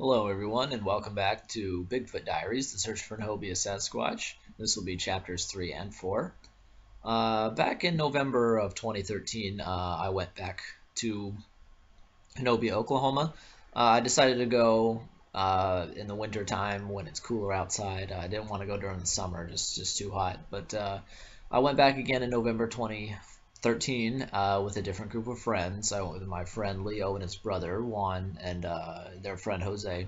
Hello everyone and welcome back to Bigfoot Diaries, the search for Honobia Sasquatch. This will be chapters 3 and 4. Back in November of 2013, I went back to Honobia, Oklahoma. I decided to go in the winter time when it's cooler outside. I didn't want to go during the summer, just too hot. But I went back again in November 2013 with a different group of friends. I went with my friend Leo and his brother Juan and their friend Jose.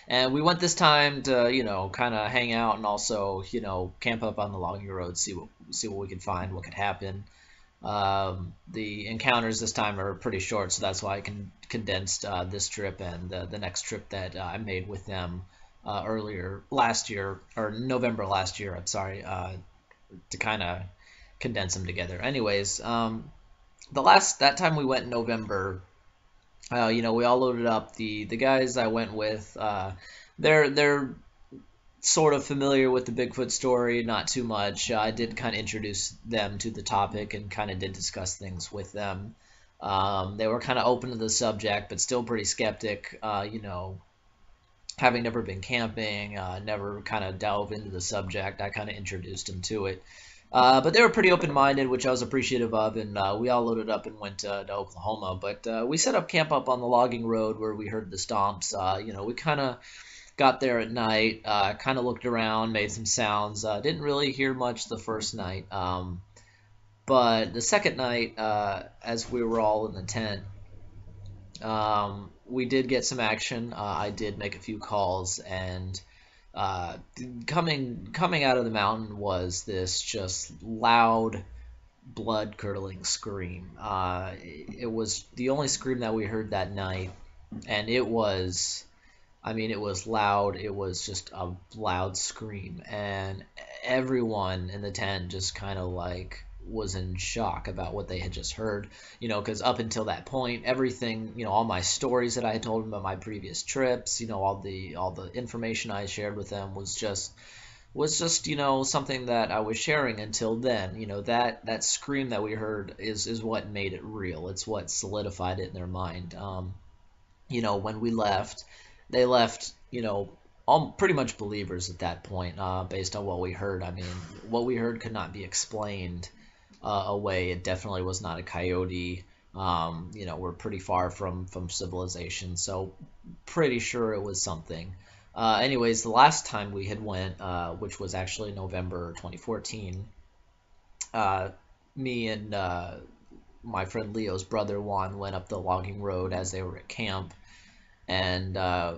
And we went this time to, kind of hang out and also, camp up on the logging road, see what we could find, what could happen. The encounters this time are pretty short, so that's why I condensed this trip and the next trip that I made with them earlier last year, or November last year, I'm sorry, to kind of condense them together. Anyways, that time we went in November, we all loaded up. The guys I went with, they're sort of familiar with the Bigfoot story, not too much. I did kind of introduce them to the topic and kind of did discuss things with them. They were kind of open to the subject, but still pretty skeptic. Having never been camping, never kind of delved into the subject, I kind of introduced them to it. But they were pretty open-minded, which I was appreciative of, and we all loaded up and went to Oklahoma. But we set up camp up on the logging road where we heard the stomps. We kind of got there at night, kind of looked around, made some sounds. Didn't really hear much the first night. But the second night, as we were all in the tent, we did get some action. I did make a few calls, and coming out of the mountain was this just loud, blood-curdling scream. It was the only scream that we heard that night, and it was loud. It was just a loud scream, and everyone in the tent just kind of like was in shock about what they had just heard, because up until that point, everything, all my stories that I had told them about my previous trips, all the information I shared with them was just something that I was sharing until then. That scream that we heard is what made it real. It's what solidified it in their mind. When we left, they left, all pretty much believers at that point, based on what we heard. I mean, what we heard could not be explained away. It definitely was not a coyote. We're pretty far from civilization, so pretty sure it was something. Anyways, the last time we had went, which was actually November 2014, me and my friend Leo's brother Juan went up the logging road as they were at camp, and I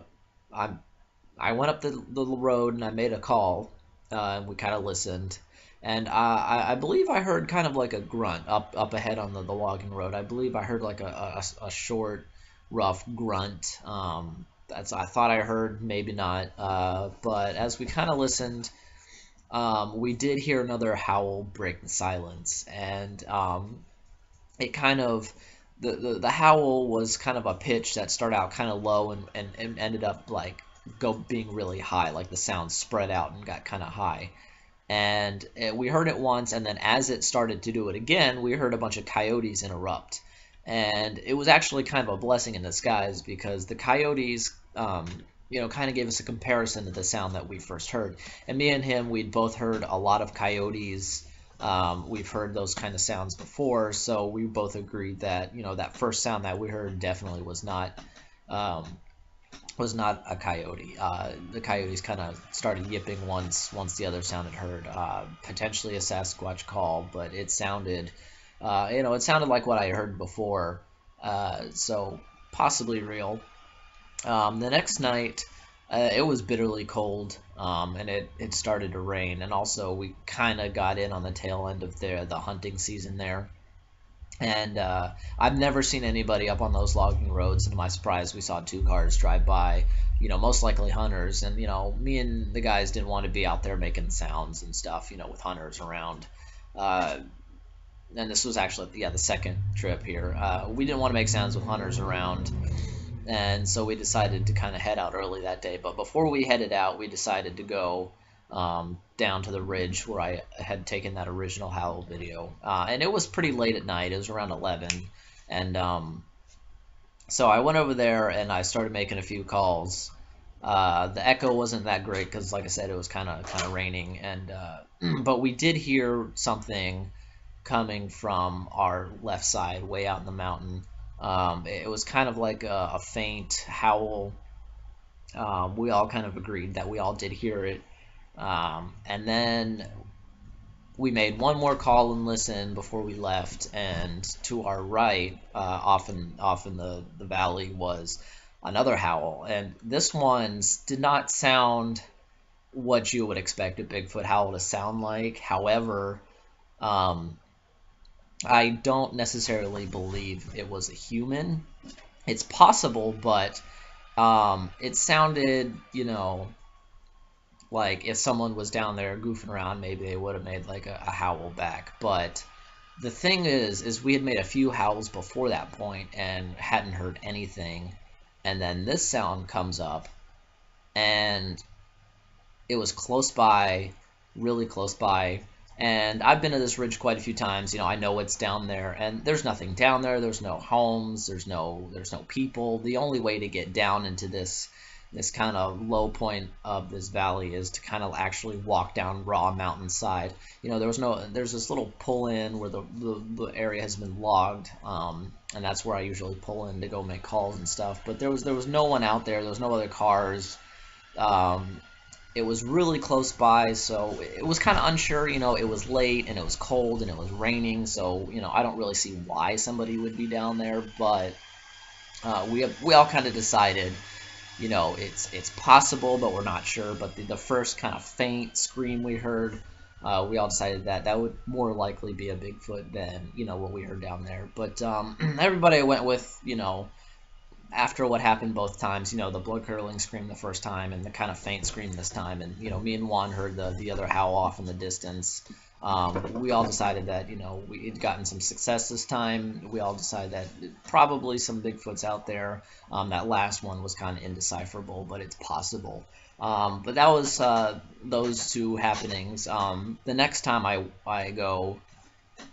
went up the road and I made a call, and we kind of listened. And I believe I heard kind of like a grunt up ahead on the logging road. I believe I heard like a short, rough grunt. I thought I heard, maybe not. But as we kind of listened, we did hear another howl break the silence, and it kind of the howl was kind of a pitch that started out kind of low and ended up like being really high. Like the sound spread out and got kind of high. And we heard it once, and then as it started to do it again, we heard a bunch of coyotes interrupt. And it was actually kind of a blessing in disguise, because the coyotes, kind of gave us a comparison to the sound that we first heard. And me and him, we'd both heard a lot of coyotes. We've heard those kind of sounds before, so we both agreed that, that first sound that we heard definitely was not a coyote. The coyotes kind of started yipping once the other sound had heard. Potentially a Sasquatch call, but it sounded, it sounded like what I heard before. So possibly real. The next night, it was bitterly cold, and it started to rain, and also we kind of got in on the tail end of the hunting season there. And I've never seen anybody up on those logging roads, and to my surprise, we saw two cars drive by, most likely hunters. And, me and the guys didn't want to be out there making sounds and stuff, with hunters around. And this was actually, the second trip here. We didn't want to make sounds with hunters around, and so we decided to kind of head out early that day. But before we headed out, we decided to go down to the ridge where I had taken that original howl video. And it was pretty late at night. It was around 11. And So I went over there and I started making a few calls. The echo wasn't that great because, like I said, it was kind of raining, and but we did hear something coming from our left side, way out in the mountain. It was kind of like a faint howl. We all kind of agreed that we all did hear it, and then we made one more call and listen before we left, and to our right, off in the valley, was another howl, and this one did not sound what you would expect a Bigfoot howl to sound like. However, um, I don't necessarily believe it was a human. It's possible, but it sounded, like if someone was down there goofing around, maybe they would have made like a howl back. But the thing is we had made a few howls before that point and hadn't heard anything. And then this sound comes up, and it was close by, really close by. And I've been to this ridge quite a few times. I know it's down there, and there's nothing down there. There's no homes. There's no people. The only way to get down into this kind of low point of this valley is to kind of actually walk down raw mountainside. There's this little pull in where the area has been logged, and that's where I usually pull in to go make calls and stuff. But there was no one out there. There was no other cars. It was really close by, so it was kind of unsure. It was late and it was cold and it was raining, so I don't really see why somebody would be down there. But we all kind of decided, it's possible, but we're not sure. But the first kind of faint scream we heard, we all decided that would more likely be a Bigfoot than what we heard down there. But everybody went with, after what happened both times, the blood curdling scream the first time and the kind of faint scream this time, and me and Juan heard the other howl off in the distance. We all decided that we had gotten some success this time. We all decided that probably some Bigfoots out there. That last one was kind of indecipherable, but it's possible. But that was those two happenings. The next time I go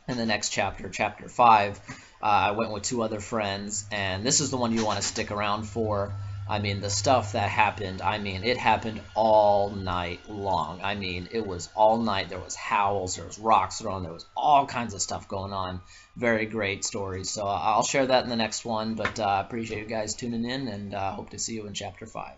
in the next chapter 5, I went with 2 other friends, and this is the one you want to stick around for. I mean, the stuff that happened, it happened all night long. It was all night. There was howls, there was rocks thrown, there was all kinds of stuff going on. Very great stories. So I'll share that in the next one, but I appreciate you guys tuning in, and hope to see you in chapter 5.